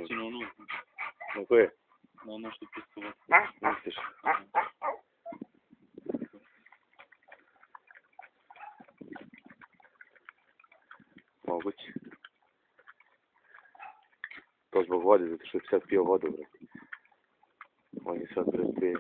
ținut, nu. Nu cu e? Dar nu știu ce să vă Nu știu și. Mă guci. Toți bă voade, zato što sad pio vodu, bre. On je sad, bre,